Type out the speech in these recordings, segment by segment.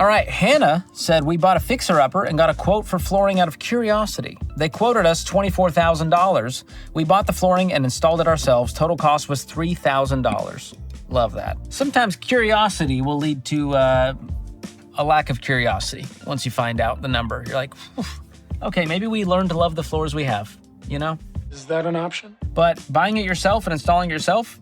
All right, Hannah said, we bought a fixer-upper and got a quote for flooring out of curiosity. They quoted us $24,000. We bought the flooring and installed it ourselves. Total cost was $3,000. Love that. Sometimes curiosity will lead to a lack of curiosity once you find out the number. You're like, okay, maybe we learned to love the floors we have, you know? Is that an option? But buying it yourself and installing it yourself,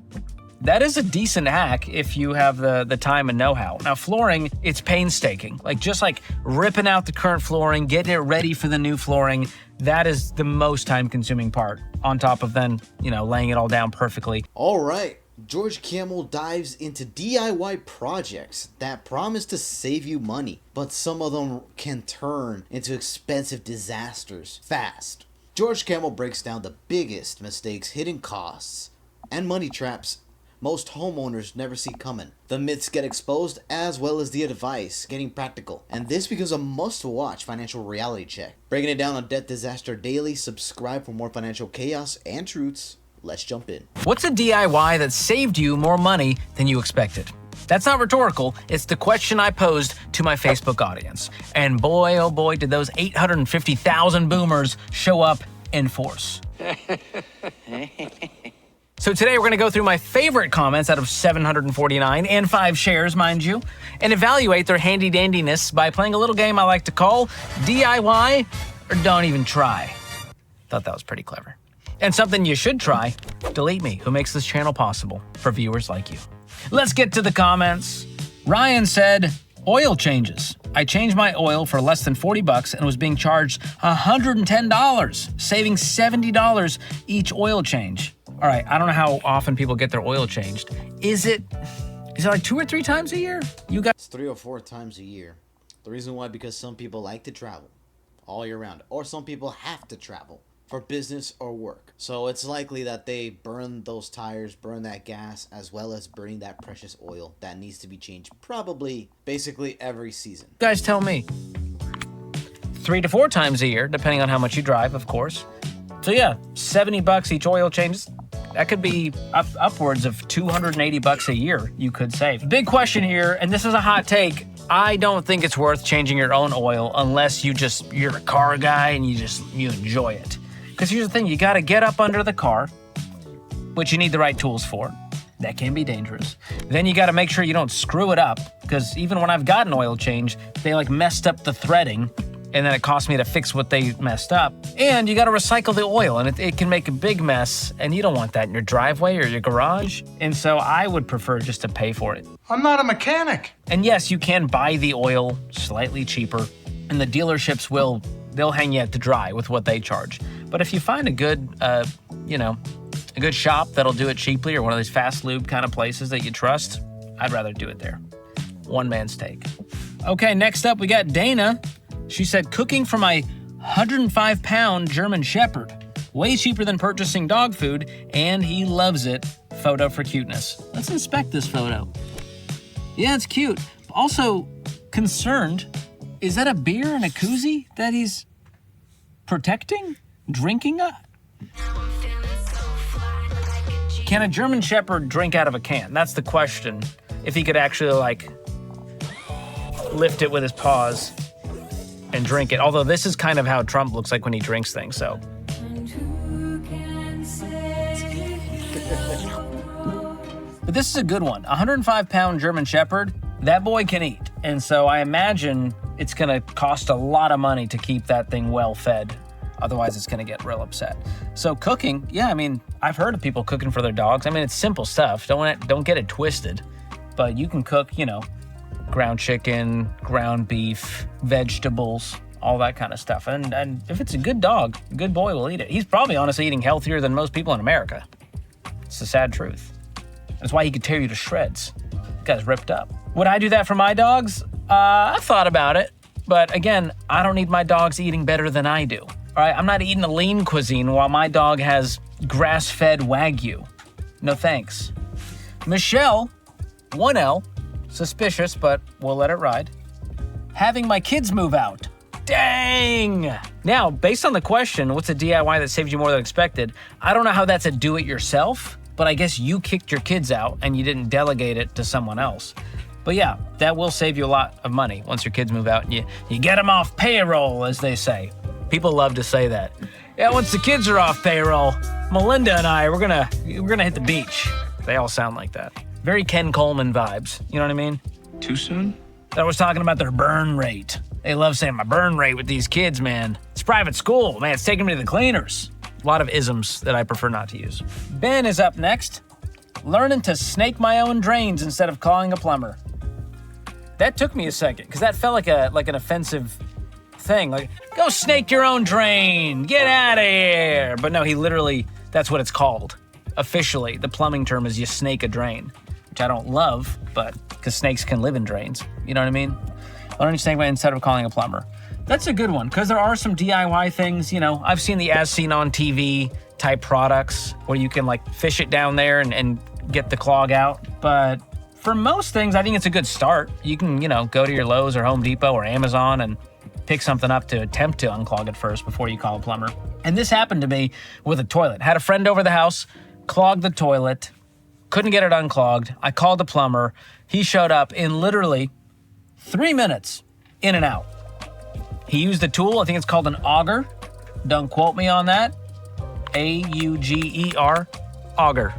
that is a decent hack if you have the time and know-how. Now, flooring, it's painstaking. Just like ripping out the current flooring, getting it ready for the new flooring, that is the most time-consuming part, on top of then, laying it all down perfectly. All right. George KAMEL dives into DIY projects that promise to save you money, but some of them can turn into expensive disasters fast. George KAMEL breaks down the biggest mistakes, hidden costs, and money traps most homeowners never see coming. The myths get exposed as well as the advice getting practical, and this becomes a must-watch financial reality check. Breaking it down on Debt Disaster Daily, subscribe for more financial chaos and truths. Let's jump in. What's a DIY that saved you more money than you expected? That's not rhetorical. It's the question I posed to my Facebook audience. And boy, oh boy, did those 850,000 boomers show up in force. So today we're going to go through my favorite comments out of 749 and 5 shares, mind you, and evaluate their handy-dandiness by playing a little game I like to call DIY or Don't Even Try. Thought that was pretty clever. And something you should try, delete me, who makes this channel possible for viewers like you. Let's get to the comments. Ryan said, oil changes. I changed my oil for less than $40 and was being charged $110, saving $70 each oil change. All right, I don't know how often people get their oil changed. Is it like 2 or 3 times a year? It's 3 or 4 times a year. The reason why, because some people like to travel all year round, or some people have to travel for business or work. So it's likely that they burn those tires, burn that gas, as well as burning that precious oil that needs to be changed basically every season. You guys tell me. 3 to 4 times a year, depending on how much you drive, of course. So yeah, $70 each oil change. That could be upwards of $280 a year you could save. Big question here, and this is a hot take. I don't think it's worth changing your own oil unless you're a car guy and you enjoy it. Because here's the thing, you got to get up under the car, which you need the right tools for. That can be dangerous. Then you got to make sure you don't screw it up, because even when I've got an oil change, they messed up the threading, and then it cost me to fix what they messed up. And you got to recycle the oil, and it can make a big mess, and you don't want that in your driveway or your garage. And so I would prefer just to pay for it. I'm not a mechanic. And yes, you can buy the oil slightly cheaper, and the dealerships they'll hang you out to dry with what they charge. But if you find a good, a good shop that'll do it cheaply, or one of these fast lube kind of places that you trust, I'd rather do it there. One man's take. Okay, next up we got Dana. She said, cooking for my 105-pound German Shepherd. Way cheaper than purchasing dog food, and he loves it. Photo for cuteness. Let's inspect this photo. Yeah, it's cute. Also, concerned, is that a beer in a koozie that he's protecting? Drinking? Can a German Shepherd drink out of a can? That's the question. If he could actually, lift it with his paws and drink it. Although this is kind of how Trump looks like when he drinks things, so. But this is a good one. 105-pound German Shepherd, that boy can eat. And so I imagine it's gonna cost a lot of money to keep that thing well fed. Otherwise, it's gonna get real upset. So cooking, yeah, I've heard of people cooking for their dogs. It's simple stuff. Don't get it twisted. But you can cook, ground chicken, ground beef, vegetables, all that kind of stuff. And if it's a good dog, a good boy will eat it. He's probably honestly eating healthier than most people in America. It's the sad truth. That's why he could tear you to shreds. The guy's ripped up. Would I do that for my dogs? I've thought about it. But again, I don't need my dogs eating better than I do. All right, I'm not eating a lean cuisine while my dog has grass-fed Wagyu. No thanks. Michelle, 1L, suspicious, but we'll let it ride. Having my kids move out. Dang! Now, based on the question, what's a DIY that saved you more than expected? I don't know how that's a do-it-yourself, but I guess you kicked your kids out and you didn't delegate it to someone else. But yeah, that will save you a lot of money once your kids move out and you get them off payroll, as they say. People love to say that. Yeah, once the kids are off payroll, Melinda and I, we're gonna hit the beach. They all sound like that. Very Ken Coleman vibes. You know what I mean? Too soon? I was talking about their burn rate. They love saying my burn rate with these kids, man. It's private school, man. It's taking me to the cleaners. A lot of isms that I prefer not to use. Ben is up next. Learning to snake my own drains instead of calling a plumber. That took me a second, because that felt like an offensive thing. Like, go snake your own drain. Get out of here. But no, he literally, that's what it's called. Officially, the plumbing term is you snake a drain, which I don't love, but because snakes can live in drains. You know what I mean? Learning to snake my instead of calling a plumber. That's a good one, because there are some DIY things, I've seen the as seen on TV type products where you can like fish it down there and get the clog out. But for most things, I think it's a good start. You can, go to your Lowe's or Home Depot or Amazon and pick something up to attempt to unclog it first before you call a plumber. And this happened to me with a toilet. Had a friend over the house, clogged the toilet, couldn't get it unclogged. I called the plumber. He showed up in literally 3 minutes, in and out. He used a tool, I think it's called an auger. Don't quote me on that. A-U-G-E-R, auger.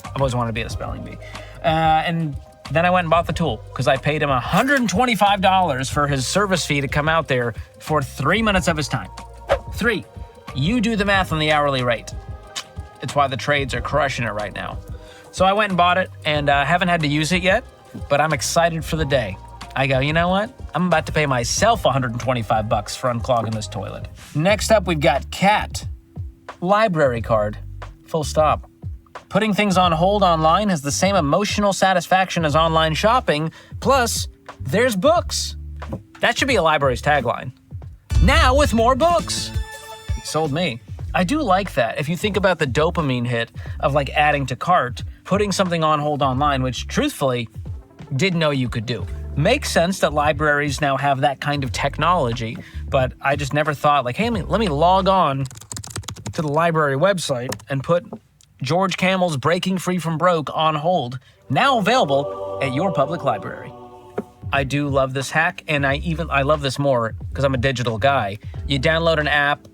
I've always wanted to be at a spelling bee. And then I went and bought the tool because I paid him $125 for his service fee to come out there for 3 minutes of his time. 3. You do the math on the hourly rate. It's why the trades are crushing it right now. So I went and bought it and haven't had to use it yet, but I'm excited for the day. I go, you know what? I'm about to pay myself $125 for unclogging this toilet. Next up, we've got Cat. Library card. Full stop. Putting things on hold online has the same emotional satisfaction as online shopping, plus there's books. That should be a library's tagline. Now with more books. Sold me. I do like that. If you think about the dopamine hit of like adding to cart, putting something on hold online, which truthfully, didn't know you could do. Makes sense that libraries now have that kind of technology, but I just never thought like, hey, let me log on to the library website and put George Kamel's Breaking Free from Broke on hold, now available at your public library. I do love this hack, and I love this more because I'm a digital guy. You download an app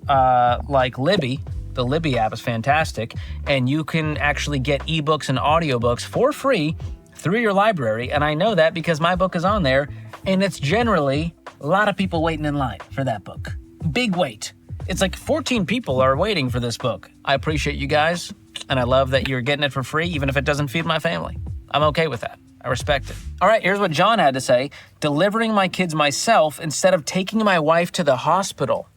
like Libby. The Libby app is fantastic, and you can actually get ebooks and audiobooks for free through your library, and I know that because my book is on there, and it's generally a lot of people waiting in line for that book. Big wait. It's like 14 people are waiting for this book. I appreciate you guys, and I love that you're getting it for free, even if it doesn't feed my family. I'm okay with that. I respect it. All right, here's what John had to say. Delivering my kids myself instead of taking my wife to the hospital.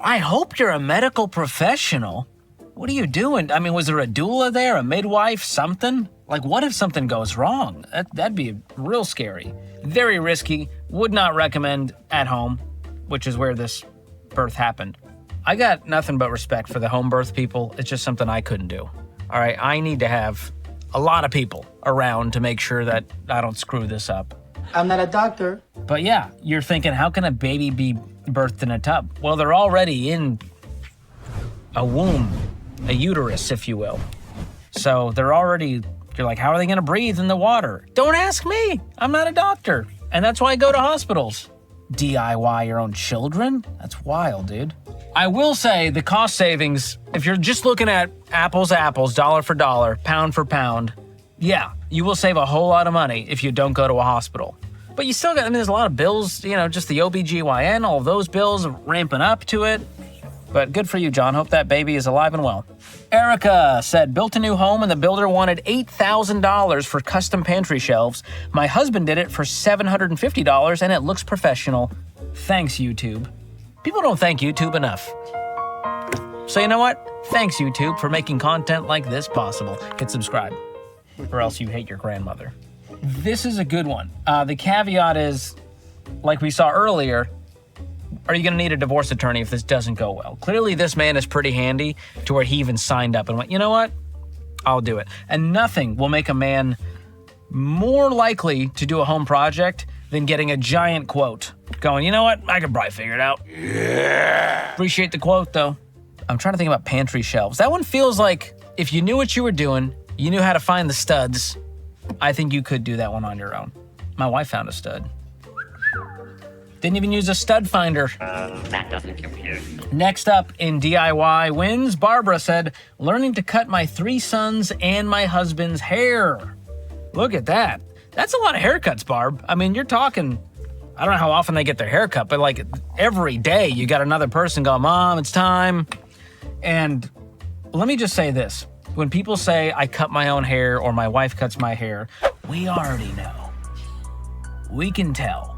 I hope you're a medical professional. What are you doing? I mean, was there a doula there, a midwife, something? Like, what if something goes wrong? That'd be real scary. Very risky. Would not recommend at home, which is where this birth happened. I got nothing but respect for the home birth people. It's just something I couldn't do. All right, I need to have a lot of people around to make sure that I don't screw this up. I'm not a doctor. But yeah, you're thinking, how can a baby be birthed in a tub? Well, they're already in a womb, a uterus, if you will. So you're like, how are they gonna breathe in the water? Don't ask me, I'm not a doctor. And that's why I go to hospitals. DIY your own children? That's wild, dude. I will say the cost savings, if you're just looking at apples to apples, dollar for dollar, pound for pound, yeah, you will save a whole lot of money if you don't go to a hospital. But you still got, there's a lot of bills, just the OBGYN, all of those bills ramping up to it. But good for you, John. Hope that baby is alive and well. Erica said, built a new home and the builder wanted $8,000 for custom pantry shelves. My husband did it for $750 and it looks professional. Thanks, YouTube. People don't thank YouTube enough. So you know what? Thanks, YouTube, for making content like this possible. Hit subscribe, or else you hate your grandmother. This is a good one. The caveat is, like we saw earlier, are you going to need a divorce attorney if this doesn't go well? Clearly, this man is pretty handy to where he even signed up and went, you know what? I'll do it. And nothing will make a man more likely to do a home project than getting a giant quote. Going, you know what? I could probably figure it out. Yeah. Appreciate the quote, though. I'm trying to think about pantry shelves. That one feels like if you knew what you were doing, you knew how to find the studs, I think you could do that one on your own. My wife found a stud. Didn't even use a stud finder. That doesn't compute. Next up in DIY wins, Barbara said, learning to cut my 3 sons and my husband's hair. Look at that. That's a lot of haircuts, Barb. I mean, you're talking, I don't know how often they get their hair cut, but like every day you got another person going, Mom, it's time. And let me just say this. When people say I cut my own hair or my wife cuts my hair, we already know. We can tell.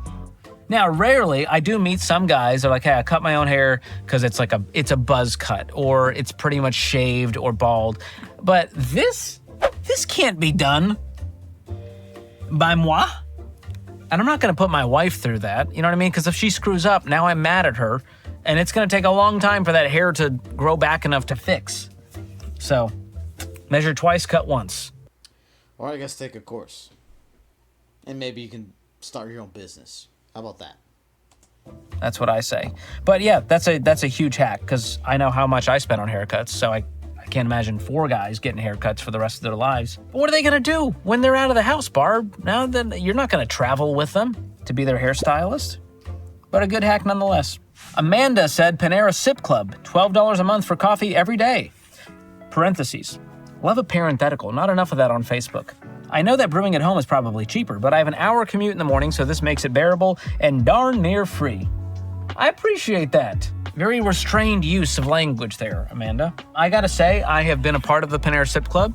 Now, rarely, I do meet some guys that are like, hey, I cut my own hair because it's a buzz cut or it's pretty much shaved or bald. But this can't be done by moi. And I'm not going to put my wife through that. You know what I mean? Because if she screws up, now I'm mad at her. And it's going to take a long time for that hair to grow back enough to fix. So, measure twice, cut once. Or I guess take a course. And maybe you can start your own business. How about that? That's what I say. But yeah, that's a huge hack because I know how much I spend on haircuts. So I can't imagine 4 guys getting haircuts for the rest of their lives. But what are they going to do when they're out of the house, Barb? Now then, you're not going to travel with them to be their hairstylist. But a good hack nonetheless. Amanda said Panera Sip Club, $12 a month for coffee every day. Parentheses. Love a parenthetical. Not enough of that on Facebook. I know that brewing at home is probably cheaper, but I have an hour commute in the morning, so this makes it bearable and darn near free. I appreciate that. Very restrained use of language there, Amanda. I gotta say, I have been a part of the Panera Sip Club.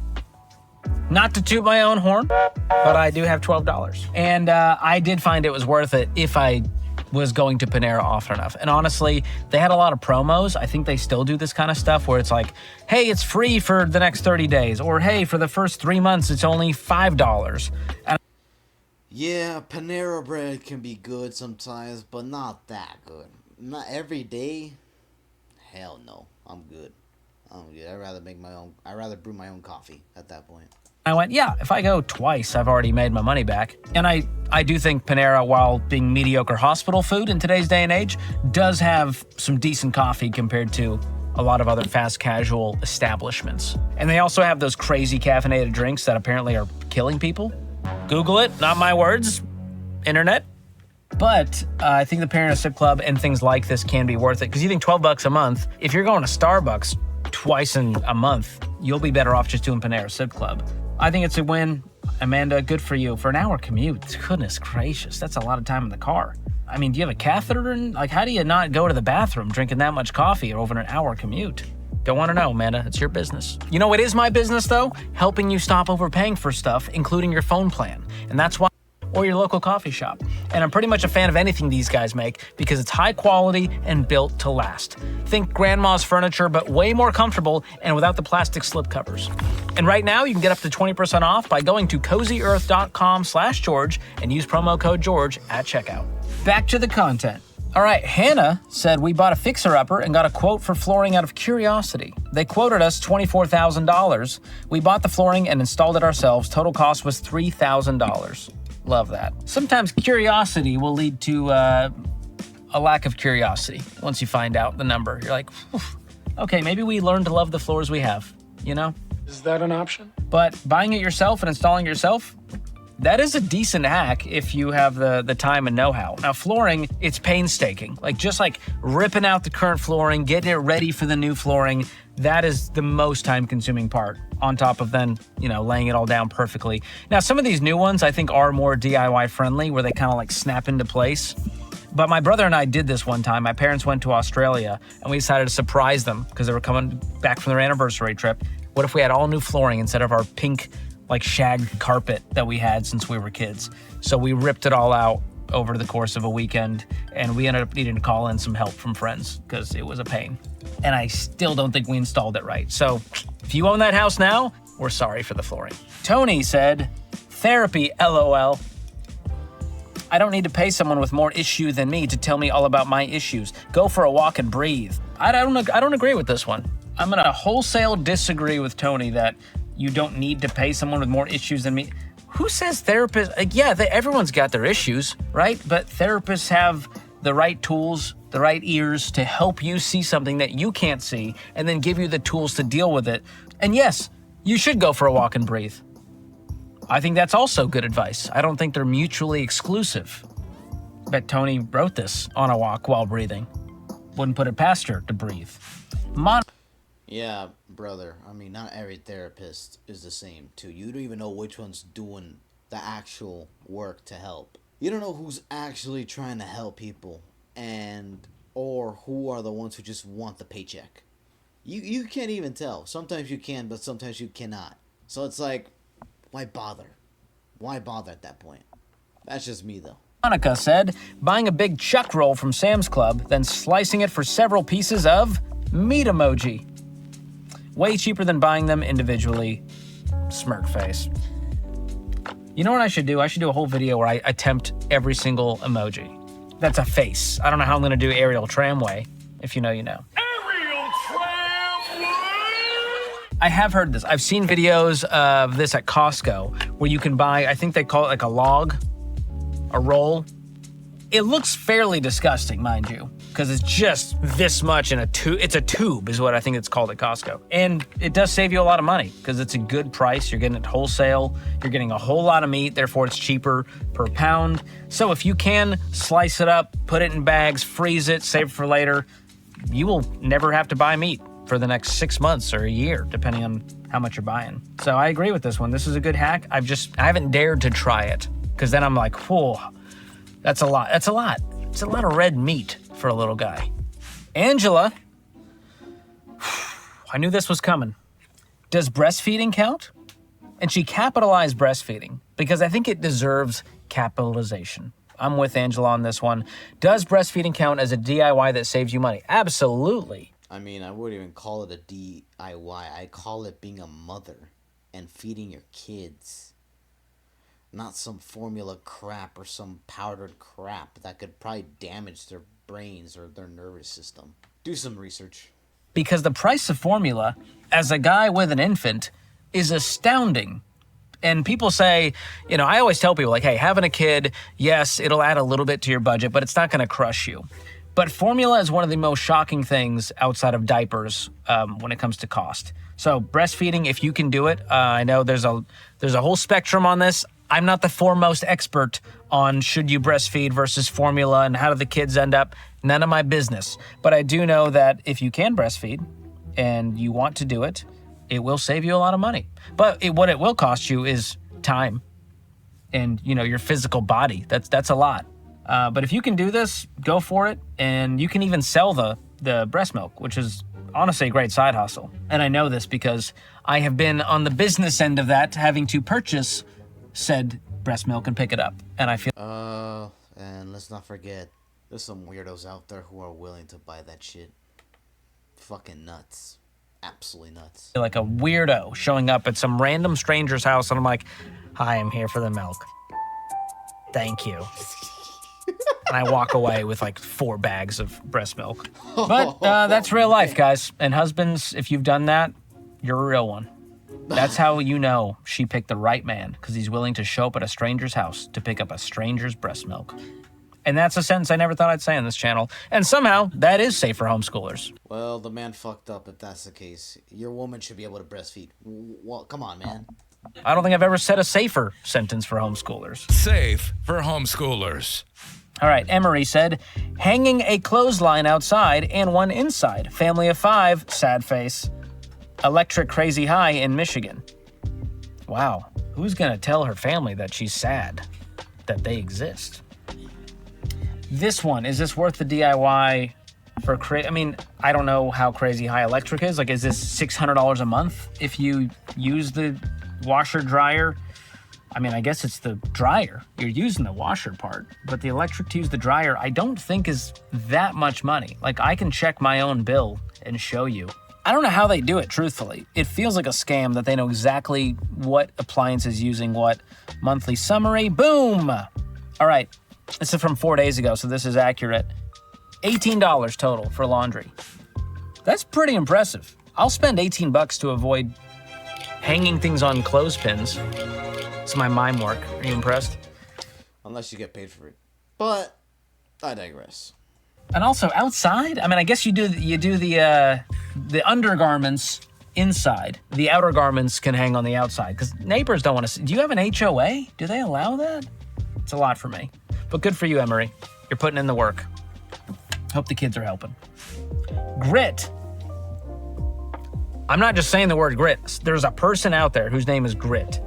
Not to toot my own horn, but I do have $12. And I did find it was worth it if I was going to Panera often enough. And honestly, they had a lot of promos. I think they still do this kind of stuff where it's like, hey, it's free for the next 30 days. Or hey, for the first 3 months, it's only $5. And Yeah, Panera bread can be good sometimes, but not that good. Not every day. Hell no. I'm good. I'd rather brew my own coffee at that point. I went, yeah, if I go twice, I've already made my money back. And I do think Panera, while being mediocre hospital food in today's day and age, does have some decent coffee compared to a lot of other fast casual establishments. And they also have those crazy caffeinated drinks that apparently are killing people. Google it, not my words, internet. But I think the Panera Sip Club and things like this can be worth it. Because you think $12 a month, if you're going to Starbucks twice in a month, you'll be better off just doing Panera Sip Club. I think it's a win. Amanda, good for you. For an hour commute, goodness gracious, that's a lot of time in the car. I mean, do you have a catheter? Like, how do you not go to the bathroom drinking that much coffee over an hour commute? Don't want to know, Amanda. It's your business. You know what is my business, though? Helping you stop overpaying for stuff, including your phone plan. And that's why... or your local coffee shop. And I'm pretty much a fan of anything these guys make because it's high quality and built to last. Think grandma's furniture, but way more comfortable and without the plastic slip covers. And right now, you can get up to 20% off by going to cozyearth.com/George and use promo code George at checkout. Back to the content. All right, Hannah said we bought a fixer-upper and got a quote for flooring out of curiosity. They quoted us $24,000. We bought the flooring and installed it ourselves. Total cost was $3,000. Love that. Sometimes curiosity will lead to a lack of curiosity once you find out the number. You're like, okay, maybe we learn to love the floors we have, you know? Is that an option? But buying it yourself and installing it yourself, that is a decent hack if you have the time and know-how. Now, flooring, it's painstaking. Just ripping out the current flooring, getting it ready for the new flooring, that is the most time-consuming part, on top of then, laying it all down perfectly. Now, some of these new ones I think are more DIY-friendly, where they kind of snap into place. But my brother and I did this one time. My parents went to Australia, and we decided to surprise them because they were coming back from their anniversary trip. What if we had all new flooring instead of our pink shag carpet that we had since we were kids? So we ripped it all out over the course of a weekend, and we ended up needing to call in some help from friends because it was a pain. And I still don't think we installed it right. So if you own that house now, we're sorry for the flooring. Tony said, therapy, LOL. I don't need to pay someone with more issue than me to tell me all about my issues. Go for a walk and breathe. I don't agree with this one. I'm going to wholesale disagree with Tony that you don't need to pay someone with more issues than me. Who says therapists? Everyone's got their issues, right? But therapists have the right tools, the right ears to help you see something that you can't see and then give you the tools to deal with it. And yes, you should go for a walk and breathe. I think that's also good advice. I don't think they're mutually exclusive. Bet Tony wrote this on a walk while breathing. Wouldn't put it past her to breathe. Yeah, brother. I mean, not every therapist is the same, too. You don't even know which one's doing the actual work to help. You don't know who's actually trying to help people or who are the ones who just want the paycheck. You can't even tell. Sometimes you can, but sometimes you cannot. So it's like, why bother? Why bother at that point? That's just me, though. Monica said, buying a big chuck roll from Sam's Club, then slicing it for several pieces of meat emoji. Way cheaper than buying them individually. Smirk face. You know what I should do? I should do a whole video where I attempt every single emoji. That's a face. I don't know how I'm going to do aerial tramway. If you know, you know. Aerial tramway! I have heard this. I've seen videos of this at Costco where you can buy, I think they call it like a log, a roll. It looks fairly disgusting, mind you, because it's just this much in a tube. It's a tube is what I think it's called at Costco. And it does save you a lot of money because it's a good price. You're getting it wholesale. You're getting a whole lot of meat. Therefore, it's cheaper per pound. So if you can slice it up, put it in bags, freeze it, save it for later, you will never have to buy meat for the next 6 months or a year, depending on how much you're buying. So I agree with this one. This is a good hack. I haven't dared to try it because then I'm like, whoa, that's a lot. That's a lot. It's a lot of red meat for a little guy. Angela, I knew this was coming. Does breastfeeding count? And she capitalized breastfeeding because I think it deserves capitalization. I'm with Angela on this one. Does breastfeeding count as a DIY that saves you money? Absolutely. I mean, I wouldn't even call it a DIY. I call it being a mother and feeding your kids. Not some formula crap or some powdered crap that could probably damage their brains or their nervous system. Do some research. Because the price of formula, as a guy with an infant, is astounding. And people say, you know, I always tell people, like, hey, having a kid, yes, it'll add a little bit to your budget, but it's not going to crush you. But formula is one of the most shocking things outside of diapers when it comes to cost. So breastfeeding, if you can do it, I know there's a whole spectrum on this. I'm not the foremost expert on should you breastfeed versus formula and how do the kids end up. None of my business. But I do know that if you can breastfeed and you want to do it, it will save you a lot of money. But what it will cost you is time and, you know, your physical body. That's a lot. But if you can do this, go for it. And you can even sell the breast milk, which is honestly a great side hustle. And I know this because I have been on the business end of that, having to purchase said breast milk and pick it up. And I feel... And let's not forget, there's some weirdos out there who are willing to buy that shit. Fucking nuts. Absolutely nuts. like a weirdo showing up at some random stranger's house and I'm like, hi, I'm here for the milk. Thank you. And I walk away with like 4 bags of breast milk. But that's real life, guys. And husbands, if you've done that, you're a real one. That's how you know she picked the right man, because he's willing to show up at a stranger's house to pick up a stranger's breast milk. And that's a sentence I never thought I'd say on this channel. And somehow, that is safe for homeschoolers. Well, the man fucked up if that's the case. Your woman should be able to breastfeed. Well, come on, man. I don't think I've ever said a safer sentence for homeschoolers. Safe for homeschoolers. All right, Emery said, hanging a clothesline outside and one inside. Family of 5, sad face. Electric Crazy High in Michigan. Wow, who's gonna tell her family that she's sad that they exist? This one, is this worth the DIY for I mean, I don't know how crazy high electric is. Like, is this $600 a month if you use the washer dryer? I mean, I guess it's the dryer. You're using the washer part, but the electric to use the dryer, I don't think is that much money. Like, I can check my own bill and show you. I don't know how they do it, truthfully. It feels like a scam that they know exactly what appliance is using what. Monthly summary, boom! All right, this is from 4 days ago, so this is accurate. $18 total for laundry. That's pretty impressive. I'll spend 18 bucks to avoid hanging things on clothespins. It's my mime work. Are you impressed? Unless you get paid for it. But I digress. And also outside, I mean, I guess you do the undergarments inside. The outer garments can hang on the outside because neighbors don't want to see. Do you have an HOA? Do they allow that? It's a lot for me. But good for you, Emery. You're putting in the work. Hope the kids are helping. Grit. I'm not just saying the word grit. There's a person out there whose name is Grit.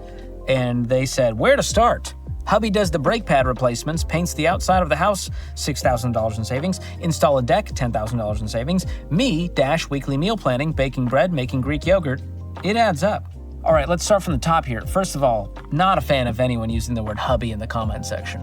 And they said, where to start? Hubby does the brake pad replacements, paints the outside of the house, $6,000 in savings. Install a deck, $10,000 in savings. Me, weekly meal planning, baking bread, making Greek yogurt. It adds up. All right, let's start from the top here. First of all, not a fan of anyone using the word hubby in the comment section.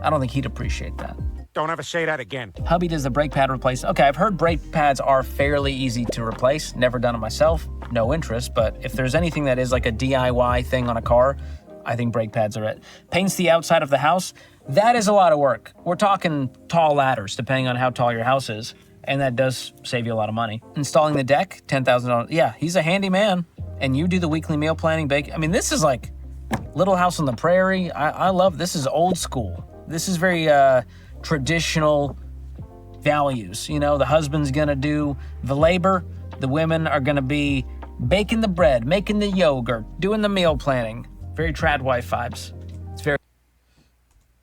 I don't think he'd appreciate that. Don't ever say that again. Hubby does the brake pad replace. Okay, I've heard brake pads are fairly easy to replace. Never done it myself. No interest. But if there's anything that is like a DIY thing on a car, I think brake pads are it. Paints the outside of the house. That is a lot of work. We're talking tall ladders, depending on how tall your house is. And that does save you a lot of money. Installing the deck, $10,000. Yeah, he's a handy man. And you do the weekly meal planning, bake. I mean, this is like Little House on the Prairie. I love, this is old school. This is very traditional values. You know, the husband's gonna do the labor. The women are gonna be baking the bread, making the yogurt, doing the meal planning. Very trad wife vibes. It's very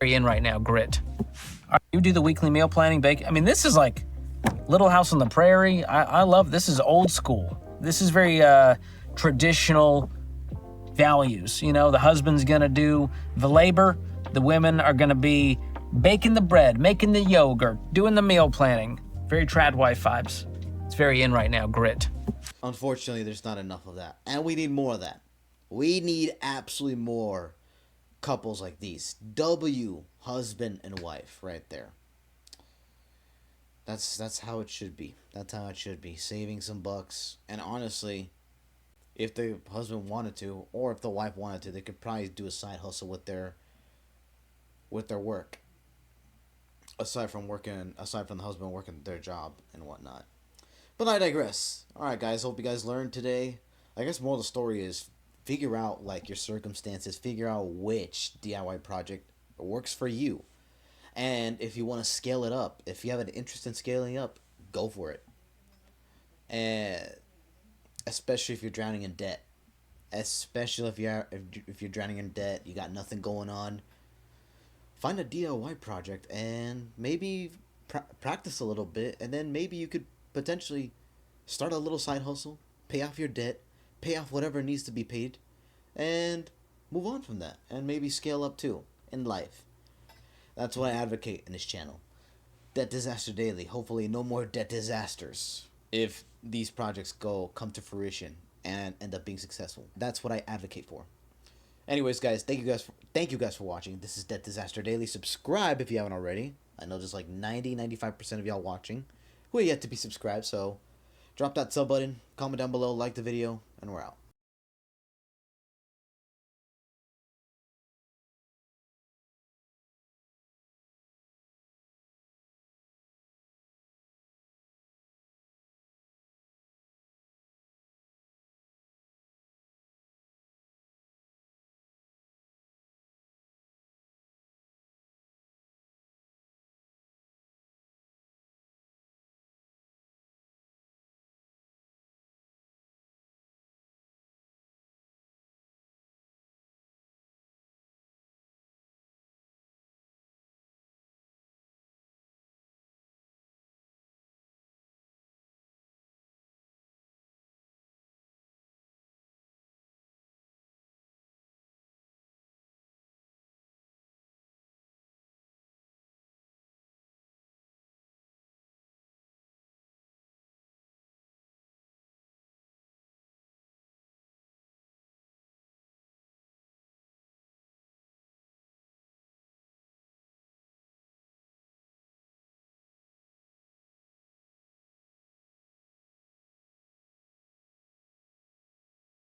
in right now, Grit. All right, you do the weekly meal planning, bake. I mean, this is like Little House on the Prairie. I love, this is old school. This is very traditional values. You know, the husband's gonna do the labor. The women are gonna be baking the bread, making the yogurt, doing the meal planning. Very trad wife vibes. It's very in right now, Grit. Unfortunately, there's not enough of that. And we need more of that. We need absolutely more couples like these. W, husband and wife, right there. That's how it should be. That's how it should be. Saving some bucks. And honestly, if the husband wanted to, or if the wife wanted to, they could probably do a side hustle with their work. Aside from the husband working their job and whatnot. But I digress. Alright guys, hope you guys learned today. I guess more of the story is figure out like your circumstances, figure out which DIY project works for you. And if you want to scale it up, if you have an interest in scaling up, go for it. And especially if you're drowning in debt. Especially if you're drowning in debt, you got nothing going on. Find a DIY project and maybe practice a little bit, and then maybe you could potentially start a little side hustle, pay off your debt, pay off whatever needs to be paid, and move on from that, and maybe scale up too in life. That's what I advocate in this channel. Debt Disaster Daily. Hopefully no more debt disasters if these projects come to fruition and end up being successful. That's what I advocate for. Anyways, guys, thank you guys for watching. This is Debt Disaster Daily. Subscribe if you haven't already. I know there's like 95% of y'all watching who are yet to be subscribed, so drop that sub button, comment down below, like the video, and we're out.